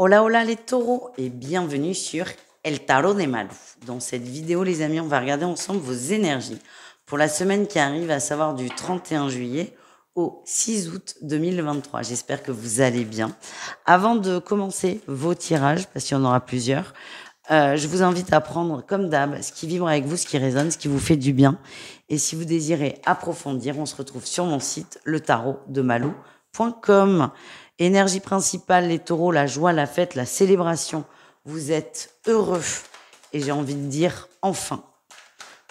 Hola, hola les taureaux et bienvenue sur El Tarot de Malou. Dans cette vidéo, les amis, on va regarder ensemble vos énergies pour la semaine qui arrive, à savoir du 31 juillet au 6 août 2023. J'espère que vous allez bien. Avant de commencer vos tirages, parce qu'il y en aura plusieurs, je vous invite à prendre, comme d'hab, ce qui vibre avec vous, ce qui résonne, ce qui vous fait du bien. Et si vous désirez approfondir, on se retrouve sur mon site, letarotdemalou.com. Énergie principale, les taureaux, la joie, la fête, la célébration. Vous êtes heureux. Et j'ai envie de dire, enfin.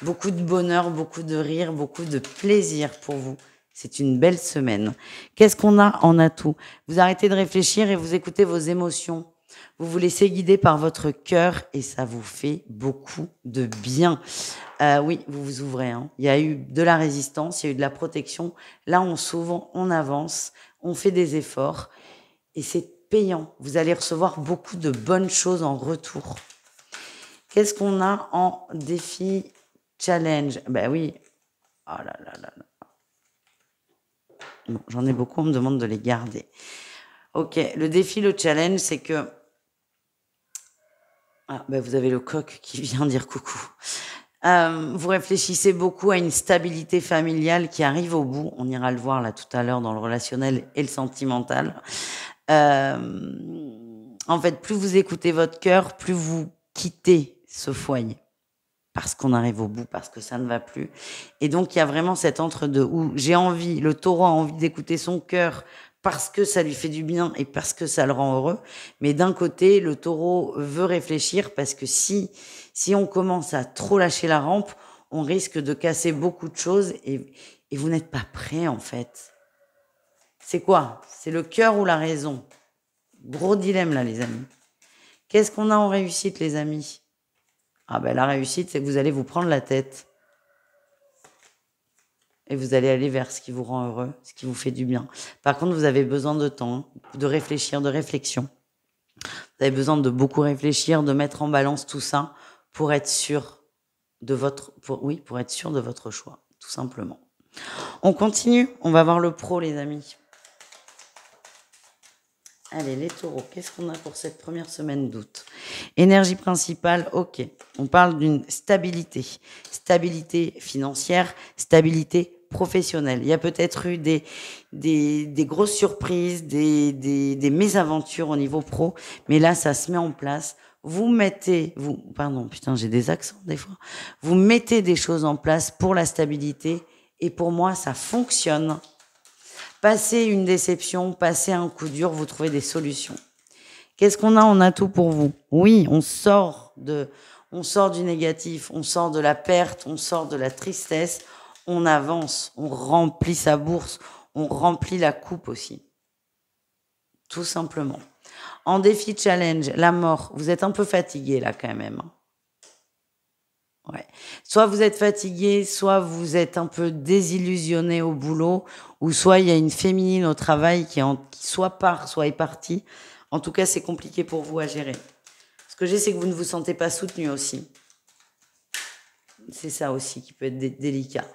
Beaucoup de bonheur, beaucoup de rire, beaucoup de plaisir pour vous. C'est une belle semaine. Qu'est-ce qu'on a en atout? Vous arrêtez de réfléchir et vous écoutez vos émotions. Vous vous laissez guider par votre cœur et ça vous fait beaucoup de bien. Oui, vous vous ouvrez. Il y a eu de la résistance, il y a eu de la protection. Là, on s'ouvre, on avance, on fait des efforts et c'est payant. Vous allez recevoir beaucoup de bonnes choses en retour. Qu'est-ce qu'on a en défi challenge? Ben oui. Oh là là là là. Bon, j'en ai beaucoup, on me demande de les garder. Ok, le défi, le challenge, c'est que... Ah, ben vous avez le coq qui vient dire coucou. Vous réfléchissez beaucoup à une stabilité familiale qui arrive au bout. On ira le voir là tout à l'heure dans le relationnel et le sentimental. En fait, plus vous écoutez votre cœur, plus vous quittez ce foyer. Parce qu'on arrive au bout, parce que ça ne va plus. Et donc, il y a vraiment cet entre-deux où j'ai envie, le taureau a envie d'écouter son cœur parce que ça lui fait du bien et parce que ça le rend heureux. Mais d'un côté, le taureau veut réfléchir parce que si on commence à trop lâcher la rampe, on risque de casser beaucoup de choses et vous n'êtes pas prêt, en fait. C'est quoi? C'est le cœur ou la raison? Gros dilemme, là, les amis. Qu'est-ce qu'on a en réussite, les amis? Ah ben la réussite, c'est que vous allez vous prendre la tête. Et vous allez aller vers ce qui vous rend heureux, ce qui vous fait du bien. Par contre, vous avez besoin de temps, de réfléchir, de réflexion. Vous avez besoin de beaucoup réfléchir, de mettre en balance tout ça pour être sûr de votre, pour être sûr de votre choix, tout simplement. On continue, on va voir le pro, les amis. Allez, les taureaux, qu'est-ce qu'on a pour cette première semaine d'août? Énergie principale, ok. On parle d'une stabilité. Stabilité financière, stabilité professionnelle. Il y a peut-être eu des grosses surprises, des mésaventures au niveau pro, mais là, ça se met en place. Pardon, putain, j'ai des accents des fois. Vous mettez des choses en place pour la stabilité et pour moi, ça fonctionne. Passez une déception, passez un coup dur, vous trouvez des solutions. Qu'est-ce qu'on a en atout pour vous? Oui, on sort du négatif, on sort de la perte, on sort de la tristesse, on avance, on remplit sa bourse, on remplit la coupe aussi. Tout simplement. En défi challenge, la mort, vous êtes un peu fatigué là quand même. Ouais. Soit vous êtes fatigué, soit vous êtes un peu désillusionné au boulot, ou soit il y a une féminine au travail qui soit part, soit est partie. En tout cas, c'est compliqué pour vous à gérer. Ce que j'ai, c'est que vous ne vous sentez pas soutenu aussi. C'est ça aussi qui peut être délicat.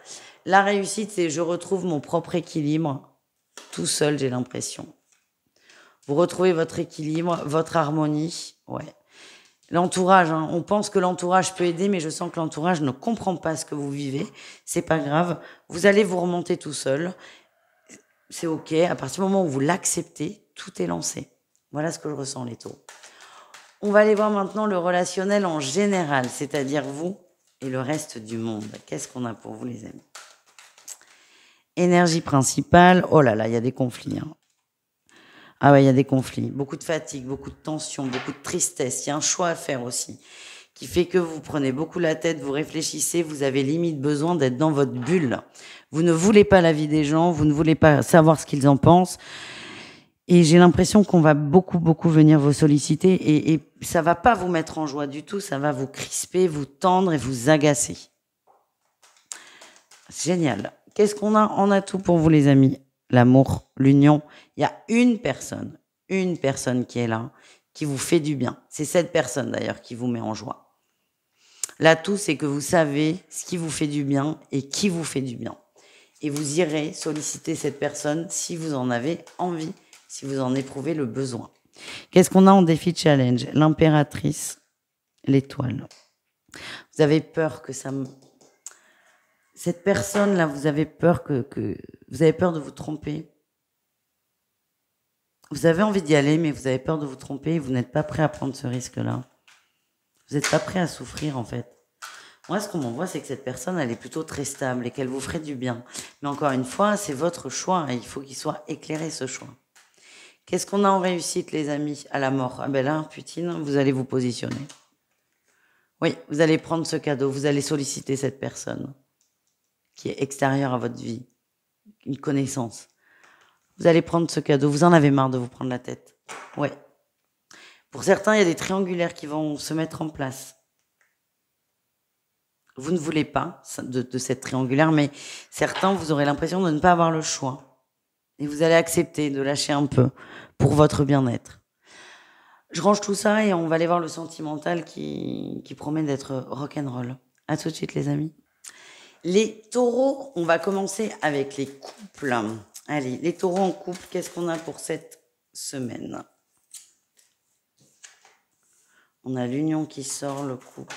La réussite, c'est je retrouve mon propre équilibre. Tout seul, j'ai l'impression. Vous retrouvez votre équilibre, votre harmonie. Ouais. L'entourage, on pense que l'entourage peut aider, mais je sens que l'entourage ne comprend pas ce que vous vivez. C'est pas grave. Vous allez vous remonter tout seul. C'est ok. À partir du moment où vous l'acceptez, tout est lancé. Voilà ce que je ressens, les taureaux. On va aller voir maintenant le relationnel en général, c'est-à-dire vous et le reste du monde. Qu'est-ce qu'on a pour vous, les amis? Énergie principale. Oh là là, il y a des conflits. Ah ouais, il y a des conflits. Beaucoup de fatigue, beaucoup de tension, beaucoup de tristesse. Il y a un choix à faire aussi qui fait que vous prenez beaucoup la tête, vous réfléchissez, vous avez limite besoin d'être dans votre bulle. Vous ne voulez pas la vie des gens, vous ne voulez pas savoir ce qu'ils en pensent. Et j'ai l'impression qu'on va beaucoup venir vous solliciter et ça va pas vous mettre en joie du tout, ça va vous crisper, vous tendre et vous agacer. Génial. Qu'est-ce qu'on a en atout pour vous, les amis? L'amour, l'union. Il y a une personne qui est là, qui vous fait du bien. C'est cette personne d'ailleurs qui vous met en joie. L'atout, c'est que vous savez ce qui vous fait du bien et qui vous fait du bien. Et vous irez solliciter cette personne si vous en avez envie, si vous en éprouvez le besoin. Qu'est-ce qu'on a en défi challenge? L'impératrice, l'étoile. Vous avez peur que ça... Cette personne-là, vous avez peur vous avez peur de vous tromper. Vous avez envie d'y aller, mais vous avez peur de vous tromper et vous n'êtes pas prêt à prendre ce risque-là. Vous n'êtes pas prêt à souffrir, en fait. Moi, ce qu'on m'envoie, c'est que cette personne, elle est plutôt très stable et qu'elle vous ferait du bien. Mais encore une fois, c'est votre choix et il faut qu'il soit éclairé, ce choix. Qu'est-ce qu'on a en réussite, les amis, à la mort? Ah ben là, Poutine, vous allez vous positionner. Oui, vous allez prendre ce cadeau, vous allez solliciter cette personne qui est extérieure à votre vie, une connaissance. Vous allez prendre ce cadeau, vous en avez marre de vous prendre la tête. Ouais. Pour certains, il y a des triangulaires qui vont se mettre en place. Vous ne voulez pas de cette triangulaire, mais certains, vous aurez l'impression de ne pas avoir le choix. Et vous allez accepter de lâcher un peu pour votre bien-être. Je range tout ça et on va aller voir le sentimental qui promet d'être rock'n'roll. À tout de suite, les amis. Les taureaux, on va commencer avec les couples. Allez, les taureaux en couple, qu'est-ce qu'on a pour cette semaine? On a l'union qui sort, le couple.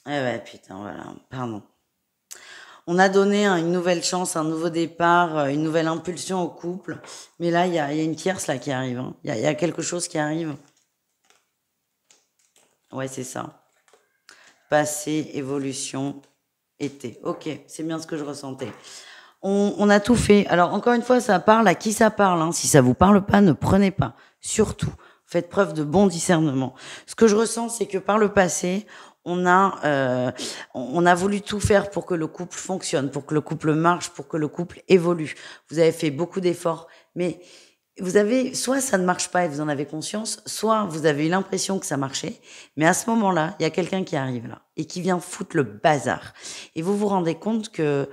Eh ouais, putain, voilà, pardon. On a donné une nouvelle chance, un nouveau départ, une nouvelle impulsion au couple. Mais là, il y a une tierce là qui arrive. Hein. Il y a quelque chose qui arrive. Ouais, c'est ça. Passé, évolution, été. Ok, c'est bien ce que je ressentais. On a tout fait. Alors, encore une fois, ça parle à qui ça parle. Hein. Si ça vous parle pas, ne prenez pas. Surtout, faites preuve de bon discernement. Ce que je ressens, c'est que par le passé, on a voulu tout faire pour que le couple fonctionne, pour que le couple marche, pour que le couple évolue. Vous avez fait beaucoup d'efforts, mais vous avez, soit ça ne marche pas et vous en avez conscience, soit vous avez eu l'impression que ça marchait, mais à ce moment-là, il y a quelqu'un qui arrive là et qui vient foutre le bazar. Et vous vous rendez compte que,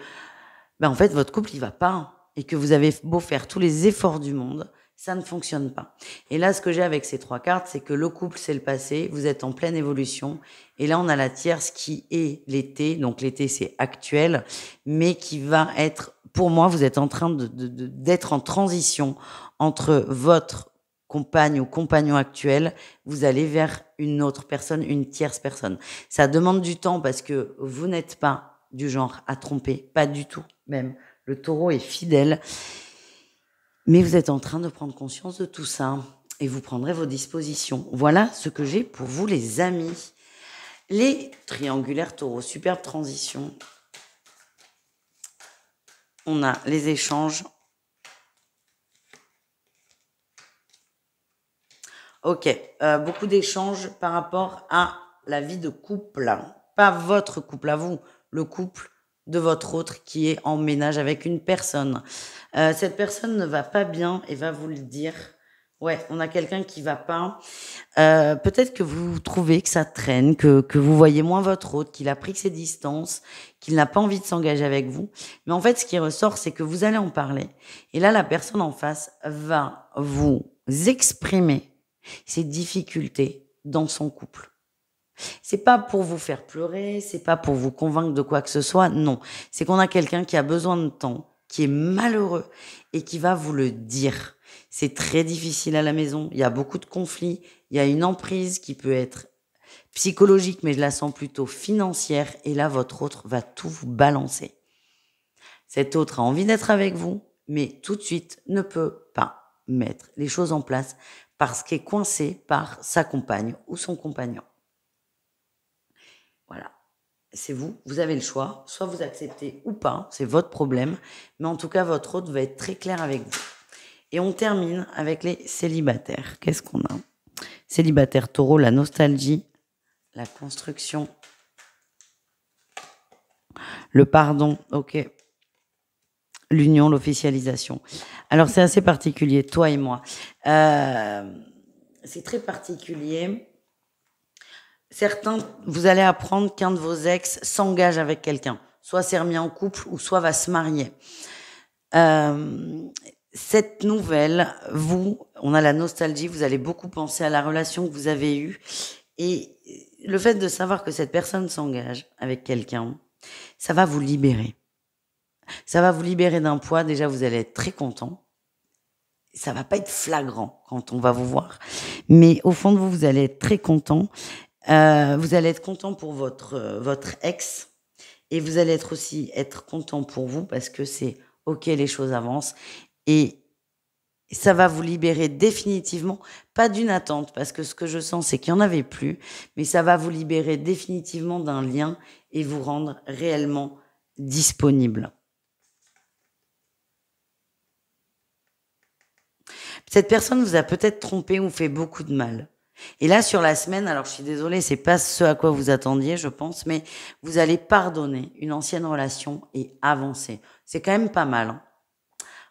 en fait, votre couple, il va pas, hein, et que vous avez beau faire tous les efforts du monde, ça ne fonctionne pas. Et là, ce que j'ai avec ces 3 cartes, c'est que le couple, c'est le passé, vous êtes en pleine évolution, et là, on a la tierce qui est l'été, donc l'été, c'est actuel, mais qui va être, pour moi, vous êtes en train d'être en transition entre votre compagne ou compagnon actuel, vous allez vers une autre personne, une tierce personne. Ça demande du temps parce que vous n'êtes pas du genre à tromper, pas du tout même. Le taureau est fidèle. Mais vous êtes en train de prendre conscience de tout ça et vous prendrez vos dispositions. Voilà ce que j'ai pour vous, les amis. Les triangulaires taureaux, superbe transition. On a les échanges. Ok, beaucoup d'échanges par rapport à la vie de couple. Pas votre couple à vous, le couple de votre autre qui est en ménage avec une personne. Cette personne ne va pas bien et va vous le dire. Ouais, on a quelqu'un qui va pas. Peut-être que vous trouvez que ça traîne, que vous voyez moins votre autre, qu'il a pris ses distances, qu'il n'a pas envie de s'engager avec vous. Mais en fait, ce qui ressort, c'est que vous allez en parler. Et là, la personne en face va vous exprimer ses difficultés dans son couple. C'est pas pour vous faire pleurer, c'est pas pour vous convaincre de quoi que ce soit, non. C'est qu'on a quelqu'un qui a besoin de temps, qui est malheureux et qui va vous le dire. C'est très difficile à la maison, il y a beaucoup de conflits, il y a une emprise qui peut être psychologique, mais je la sens plutôt financière, et là, votre autre va tout vous balancer. Cet autre a envie d'être avec vous, mais tout de suite ne peut pas mettre les choses en place parce qu'il est coincé par sa compagne ou son compagnon. Voilà. C'est vous, vous avez le choix, soit vous acceptez ou pas, c'est votre problème, mais en tout cas, votre autre va être très clair avec vous. Et on termine avec les célibataires. Qu'est-ce qu'on a? Célibataire taureau, la nostalgie, la construction, le pardon, ok, l'union, l'officialisation. Alors, c'est assez particulier, toi et moi. C'est très particulier. Certains, vous allez apprendre qu'un de vos ex s'engage avec quelqu'un, soit s'est remis en couple ou soit va se marier. Cette nouvelle, on a la nostalgie, vous allez beaucoup penser à la relation que vous avez eue et le fait de savoir que cette personne s'engage avec quelqu'un, ça va vous libérer. Ça va vous libérer d'un poids. Déjà, vous allez être très content. Ça va pas être flagrant quand on va vous voir, mais au fond de vous, vous allez être très content. Vous allez être content pour votre ex et vous allez être content pour vous parce que c'est OK, les choses avancent et ça va vous libérer définitivement, pas d'une attente parce que ce que je sens, c'est qu'il y en avait plus, mais ça va vous libérer définitivement d'un lien et vous rendre réellement disponible. Cette personne vous a peut-être trompé ou fait beaucoup de mal. Et là, sur la semaine, alors je suis désolée, c'est pas ce à quoi vous attendiez, je pense, mais vous allez pardonner une ancienne relation et avancer. C'est quand même pas mal, hein.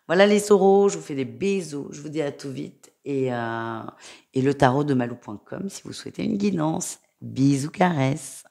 Voilà les taureaux, je vous fais des bisous, je vous dis à tout vite et le tarot de malou.com si vous souhaitez une guidance. Bisous, caresses.